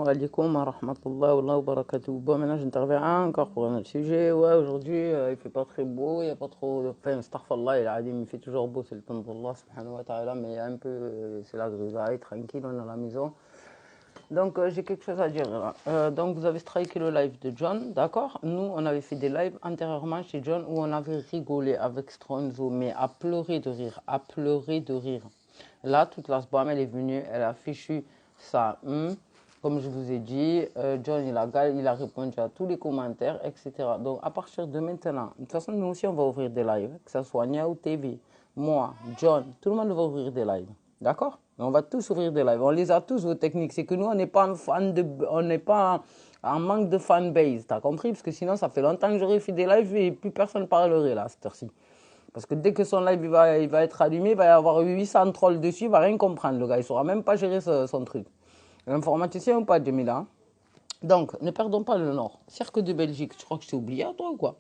alaikum wa rahmatullahi wa barakatuh. Bon, maintenant j'interviens encore pour un autre sujet. Ouais, aujourd'hui il fait pas très beau, il n'y a pas trop de. Enfin, astaghfirullah, il fait toujours beau, c'est le temps d'Allah subhanahu wa ta'ala, mais il y a un peu. C'est la grisaille, tranquille, on est à la maison. Donc j'ai quelque chose à dire là. Donc vous avez striké le live de John, d'accord? Nous, on avait fait des lives antérieurement chez John où on avait rigolé avec Stronzo, mais à pleurer de rire, à pleurer de rire. Là, toute la SBAM, elle est venue, elle a fichu ça. Comme je vous ai dit, John, il a répondu à tous les commentaires, etc. Donc, à partir de maintenant, de toute façon, nous aussi, on va ouvrir des lives, que ce soit Niao TV, moi, John, tout le monde va ouvrir des lives. D'accord? On va tous ouvrir des lives. On les a tous, vos techniques. C'est que nous, on n'est pas on n'est pas en manque de fanbase. T'as compris? Parce que sinon, ça fait longtemps que j'aurais fait des lives et plus personne parlerait là, à cette heure-ci. Parce que dès que son live il va être allumé, il va y avoir 800 trolls dessus, il va rien comprendre, le gars. Il ne saura même pas gérer son truc. Informaticien ou pas, Jamila? Donc, ne perdons pas le nord. Cirque de Belgique, tu crois que je t'ai oublié, toi ou quoi?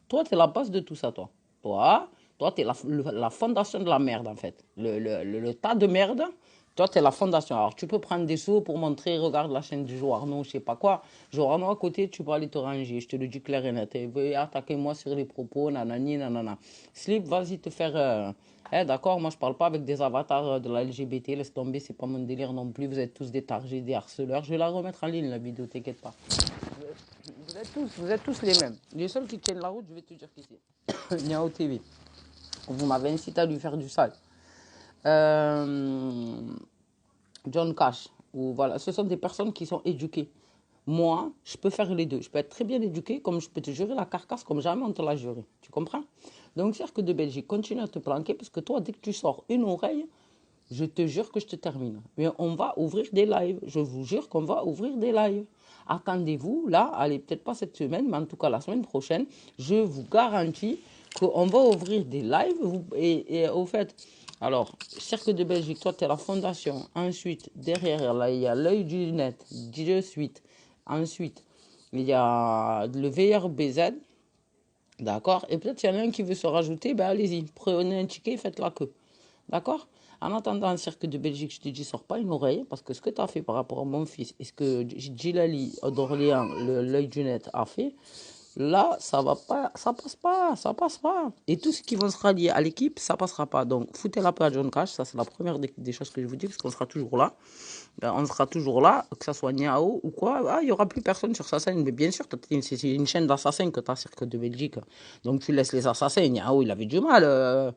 Toi, tu es la base de tout ça, toi. Toi, tu es la fondation de la merde, en fait. Le tas de merde, toi, tu es la fondation. Alors, tu peux prendre des sous pour montrer, regarde la chaîne du joueur, non, je sais pas quoi. Joueur, non, à côté, tu peux aller te ranger. Je te le dis clair et net. Veuillez attaquer moi sur les propos, nanani, nanana. Slip, vas-y te faire. D'accord, moi je parle pas avec des avatars de la LGBT, laisse tomber, c'est pas mon délire non plus, vous êtes tous des targés, des harceleurs. Je vais la remettre en ligne la vidéo, t'inquiète pas. Vous êtes tous les mêmes. Les seuls qui tiennent la route, je vais te dire qui c'est. Niao TV. Vous m'avez incité à lui faire du sale. John Cash. Ou voilà, ce sont des personnes qui sont éduquées. Moi, je peux faire les deux. Je peux être très bien éduqué, comme je peux te jurer la carcasse comme jamais on te l'a juré. Tu comprends? Donc, Cirque de Belgique, continue à te planquer parce que toi, dès que tu sors une oreille, je te jure que je te termine. Mais on va ouvrir des lives. Je vous jure qu'on va ouvrir des lives. Attendez-vous, là, allez, peut-être pas cette semaine, mais en tout cas la semaine prochaine, je vous garantis qu'on va ouvrir des lives. Et au fait, alors, Cirque de Belgique, toi, tu es la fondation. Ensuite, derrière, là, il y a l'œil du net, de suite. Ensuite, il y a le VRBZ. D'accord? Et peut-être qu'il y en a un qui veut se rajouter, ben allez-y, prenez un ticket et faites la queue. D'accord? En attendant le cirque de Belgique, je te dis, sors pas une oreille, parce que ce que tu as fait par rapport à mon fils, et ce que Djilali d'Orléans, l'œil du net, a fait, là, ça va pas, ça passe pas, ça passe pas. Et tout ce qui va se rallier à l'équipe, ça passera pas. Donc, foutez la paix à John Cash, ça c'est la première des choses que je vous dis, parce qu'on sera toujours là. Ben, on sera toujours là, que ça soit Niao ou quoi. Ah, il n'y aura plus personne sur sa scène. Mais bien sûr, c'est une chaîne d'assassins que tu as, Cirque de Belgique. Donc tu laisses les assassins. Niao, il avait du mal.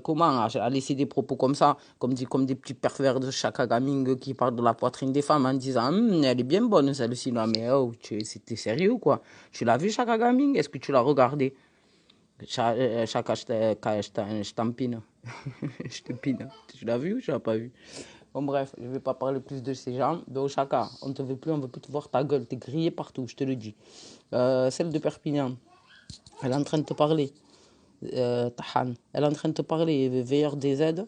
Comment à laisser des propos comme ça, comme des petits pervers de Chaka Gaming qui parlent de la poitrine des femmes en disant elle est bien bonne celle-ci. Non, mais oh, c'était sérieux quoi. Tu l'as vu Chaka Gaming? Est-ce que tu l'as regardé? Chaka, je t'empine. Je te pine. Tu l'as vu ou tu l'as pas vu? Bon bref, je ne vais pas parler plus de ces gens. Donc Chaka, on ne te veut plus, on ne veut plus te voir ta gueule. Tu es grillé partout, je te le dis. Celle de Perpignan, elle est en train de te parler. Tahan, elle est en train de te parler. VRDZ,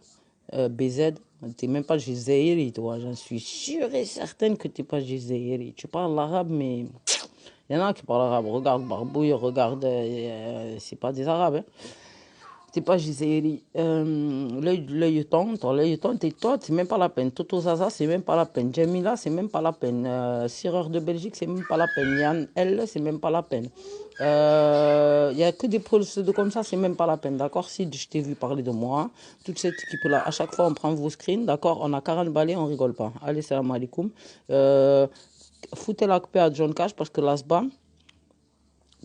BZ, tu n'es même pas Gézéiri, toi. J'en suis sûre et certaine que tu n'es pas Gézéiri. Tu parles l'arabe, mais il y en a qui parlent arabe. Regarde Barbouille, regarde, c'est pas des arabes. Hein. T'es pas Gisèle. L'œilleton, toi, c'est même pas la peine. Toto Zaza, c'est même pas la peine. Jamila, c'est même pas la peine. Sireur de Belgique, c'est même pas la peine. Yann L, c'est même pas la peine. Il y a que des pseudos comme ça, c'est même pas la peine. D'accord? Si je t'ai vu parler de moi, toute cette équipe-là, à chaque fois, on prend vos screens. D'accord? On a 40 balais, on rigole pas. Allez, salam alaikum. Foutez la paix à John Cash parce que l'ASBA,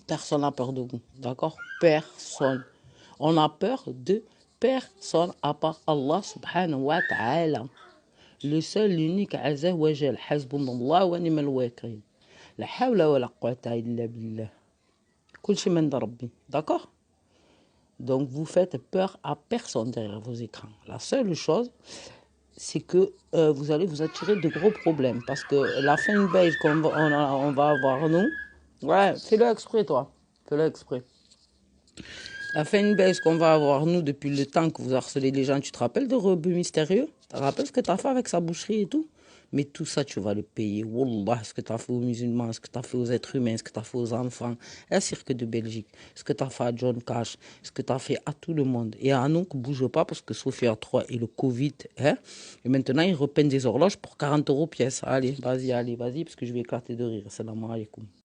personne n'a peur de vous. D'accord? Personne. On a peur de personne à part Allah subhanahu wa ta'ala. Le seul, l'unique, azza wa jal. Hasbunallah wa ni'mal wakil. La hawla wa la quwwata illa billah. Kul shi min rabbi. D'accord? Donc vous faites peur à personne derrière vos écrans. La seule chose, c'est que vous allez vous attirer de gros problèmes. Parce que la fanbase on va avoir nous, ouais, fais-le exprès toi. Fais-le exprès. La fanbase qu'on va avoir, nous, depuis le temps que vous harcelez les gens, tu te rappelles de Rebeu Mystérieux? Tu te rappelles ce que tu as fait avec sa boucherie et tout? Mais tout ça, tu vas le payer. Wallah, ce que tu as fait aux musulmans, ce que tu as fait aux êtres humains, ce que tu as fait aux enfants, un cirque de Belgique, ce que tu as fait à John Cash, ce que tu as fait à tout le monde. Et à nous, bouge pas parce que Sophia 3 et le Covid, hein. Et maintenant, ils repeignent des horloges pour 40 € pièce. Allez, vas-y, parce que je vais éclater de rire. Salam alaikum.